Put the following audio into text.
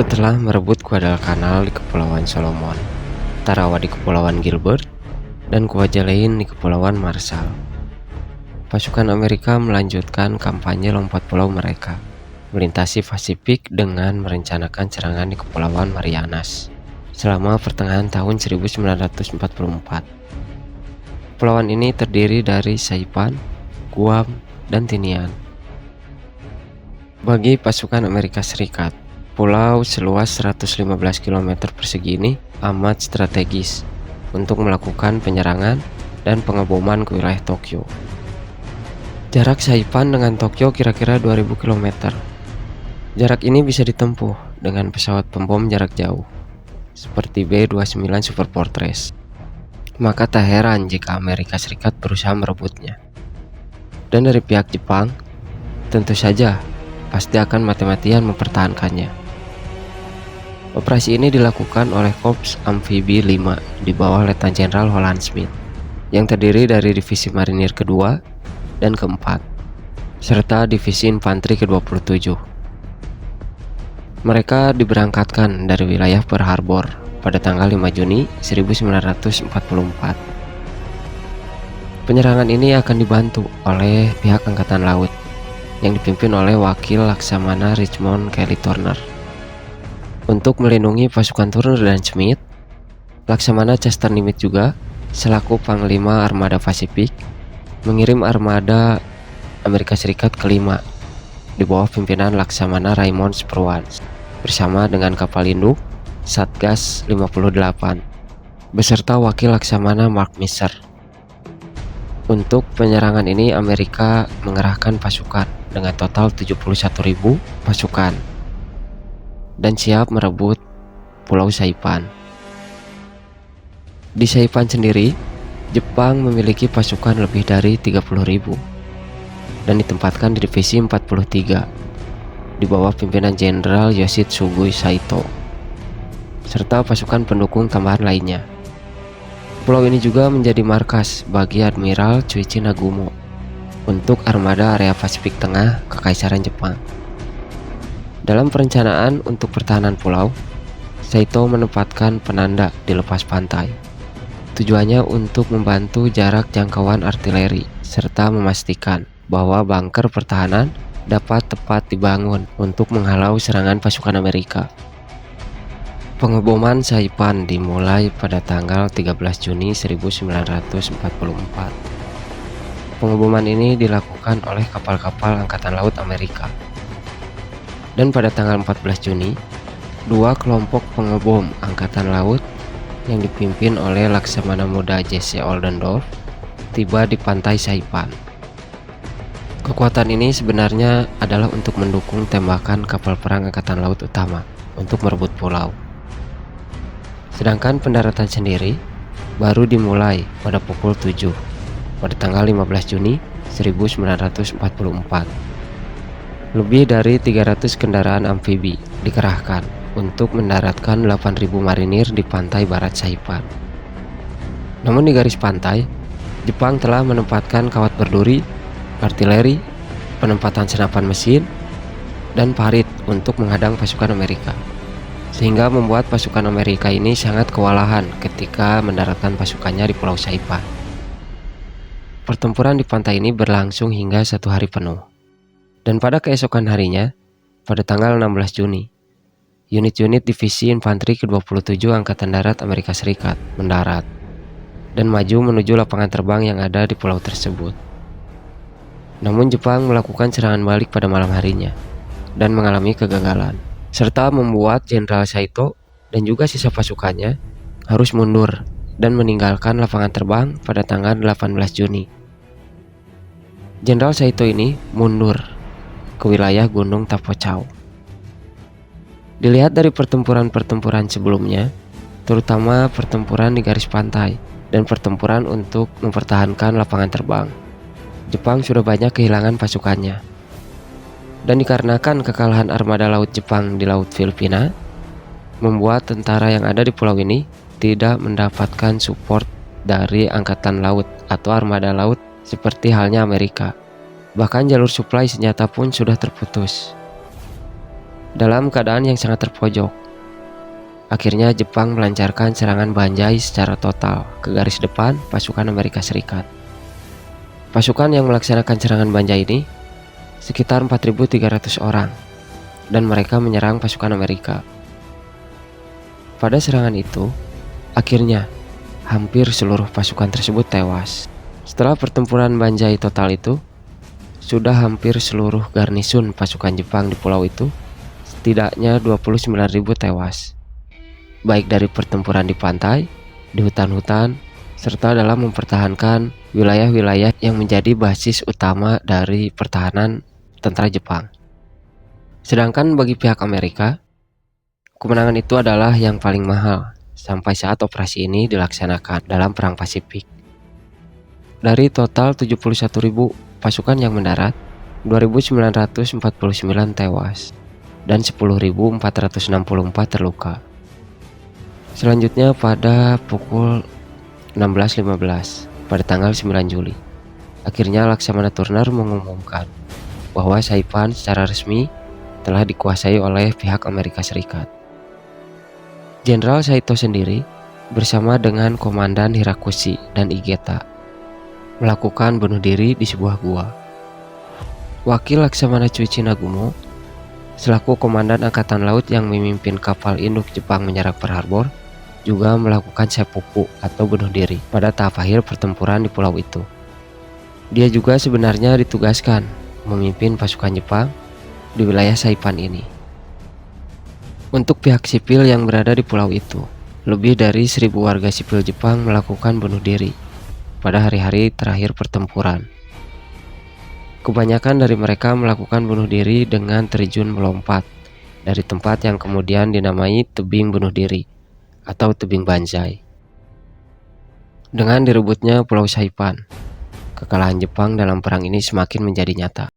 Setelah merebut Guadalcanal di Kepulauan Solomon, Tarawa di Kepulauan Gilbert, dan Kwajalein di Kepulauan Marshall, pasukan Amerika melanjutkan kampanye lompat pulau mereka, melintasi Pasifik dengan merencanakan serangan di Kepulauan Marianas selama pertengahan tahun 1944. Kepulauan ini terdiri dari Saipan, Guam, dan Tinian. Bagi pasukan Amerika Serikat, pulau seluas 115 km persegi ini amat strategis untuk melakukan penyerangan dan pengeboman ke wilayah Tokyo. Jarak Saipan dengan Tokyo kira-kira 2000 km. Jarak ini bisa ditempuh dengan pesawat pembom jarak jauh, seperti B-29 Super Fortress. Maka tak heran jika Amerika Serikat berusaha merebutnya. Dan dari pihak Jepang, tentu saja pasti akan mati-matian mempertahankannya. Operasi ini dilakukan oleh Korps Amfibi 5 di bawah Letnan Jenderal Holland Smith, yang terdiri dari Divisi Marinir kedua dan keempat, serta Divisi Infanteri ke-27. Mereka diberangkatkan dari wilayah Pearl Harbor pada tanggal 5 Juni 1944. Penyerangan ini akan dibantu oleh pihak Angkatan Laut yang dipimpin oleh Wakil Laksamana Richmond Kelly Turner. Untuk melindungi pasukan Turner dan Smith, Laksamana Chester Nimitz juga selaku Panglima Armada Pasifik mengirim armada Amerika Serikat kelima di bawah pimpinan Laksamana Raymond Spruance bersama dengan kapal induk Satgas 58 beserta Wakil Laksamana Mark Misser. Untuk penyerangan ini Amerika mengerahkan pasukan dengan total 71.000 pasukan dan siap merebut Pulau Saipan. Di Saipan sendiri, Jepang memiliki pasukan lebih dari 30.000 dan ditempatkan di Divisi 43 di bawah pimpinan Jenderal Yoshitsugu Saito serta pasukan pendukung tambahan lainnya. Pulau ini juga menjadi markas bagi Admiral Chuichi Nagumo untuk armada area Pasifik Tengah Kekaisaran Jepang. Dalam perencanaan untuk pertahanan pulau, Saito menempatkan penanda di lepas pantai. Tujuannya untuk membantu jarak jangkauan artileri serta memastikan bahwa bunker pertahanan dapat tepat dibangun untuk menghalau serangan pasukan Amerika. Pengeboman Saipan dimulai pada tanggal 13 Juni 1944. Pengeboman ini dilakukan oleh kapal-kapal Angkatan Laut Amerika. Dan pada tanggal 14 Juni, dua kelompok pengebom Angkatan Laut yang dipimpin oleh Laksamana Muda Jesse Oldendorf tiba di pantai Saipan. Kekuatan ini sebenarnya adalah untuk mendukung tembakan kapal perang Angkatan Laut utama untuk merebut pulau. Sedangkan pendaratan sendiri baru dimulai pada pukul 7 pada tanggal 15 Juni 1944. Lebih dari 300 kendaraan amfibi dikerahkan untuk mendaratkan 8.000 marinir di pantai barat Saipan. Namun di garis pantai, Jepang telah menempatkan kawat berduri, artileri, penempatan senapan mesin, dan parit untuk menghadang pasukan Amerika, sehingga membuat pasukan Amerika ini sangat kewalahan ketika mendaratkan pasukannya di Pulau Saipan. Pertempuran di pantai ini berlangsung hingga 1 hari penuh. Dan pada keesokan harinya, pada tanggal 16 Juni, unit-unit Divisi Infanteri ke-27 Angkatan Darat Amerika Serikat mendarat dan maju menuju lapangan terbang yang ada di pulau tersebut. Namun Jepang melakukan serangan balik pada malam harinya dan mengalami kegagalan, serta membuat Jenderal Saito dan juga sisa pasukannya harus mundur dan meninggalkan lapangan terbang pada tanggal 18 Juni. Jenderal Saito ini mundur ke wilayah Gunung Tapocao. Dilihat dari pertempuran-pertempuran sebelumnya, terutama pertempuran di garis pantai dan pertempuran untuk mempertahankan lapangan terbang, Jepang sudah banyak kehilangan pasukannya. Dan dikarenakan kekalahan armada laut Jepang di Laut Filipina, membuat tentara yang ada di pulau ini tidak mendapatkan support dari angkatan laut atau armada laut seperti halnya Amerika. Bahkan jalur suplai senjata pun sudah terputus. Dalam keadaan yang sangat terpojok, akhirnya Jepang melancarkan serangan Banzai secara total ke garis depan pasukan Amerika Serikat. Pasukan yang melaksanakan serangan Banzai ini sekitar 4.300 orang, dan mereka menyerang pasukan Amerika. Pada serangan itu, akhirnya hampir seluruh pasukan tersebut tewas. Setelah pertempuran Banzai total itu, sudah hampir seluruh garnisun pasukan Jepang di pulau itu, setidaknya 29.000 tewas, baik dari pertempuran di pantai, di hutan-hutan, serta dalam mempertahankan wilayah-wilayah yang menjadi basis utama dari pertahanan tentara Jepang. Sedangkan bagi pihak Amerika, kemenangan itu adalah yang paling mahal sampai saat operasi ini dilaksanakan dalam Perang Pasifik. Dari total 71.000 pasukan yang mendarat, 2.949 tewas dan 10.464 terluka. Selanjutnya pada pukul 16.15 pada tanggal 9 Juli, akhirnya Laksamana Turner mengumumkan bahwa Saipan secara resmi telah dikuasai oleh pihak Amerika Serikat. Jenderal Saito sendiri bersama dengan Komandan Hirakushi dan Igeta melakukan bunuh diri di sebuah gua. Wakil Laksamana Chuichi Nagumo selaku Komandan Angkatan Laut yang memimpin kapal induk Jepang menyerang Pearl Harbor juga melakukan seppuku atau bunuh diri pada tahap akhir pertempuran di pulau itu. Dia juga sebenarnya ditugaskan memimpin pasukan Jepang di wilayah Saipan ini. Untuk pihak sipil yang berada di pulau itu, lebih dari 1.000 warga sipil Jepang melakukan bunuh diri pada hari-hari terakhir pertempuran. Kebanyakan dari mereka melakukan bunuh diri dengan terjun melompat dari tempat yang kemudian dinamai tebing bunuh diri atau tebing Banzai. Dengan direbutnya Pulau Saipan, kekalahan Jepang dalam perang ini semakin menjadi nyata.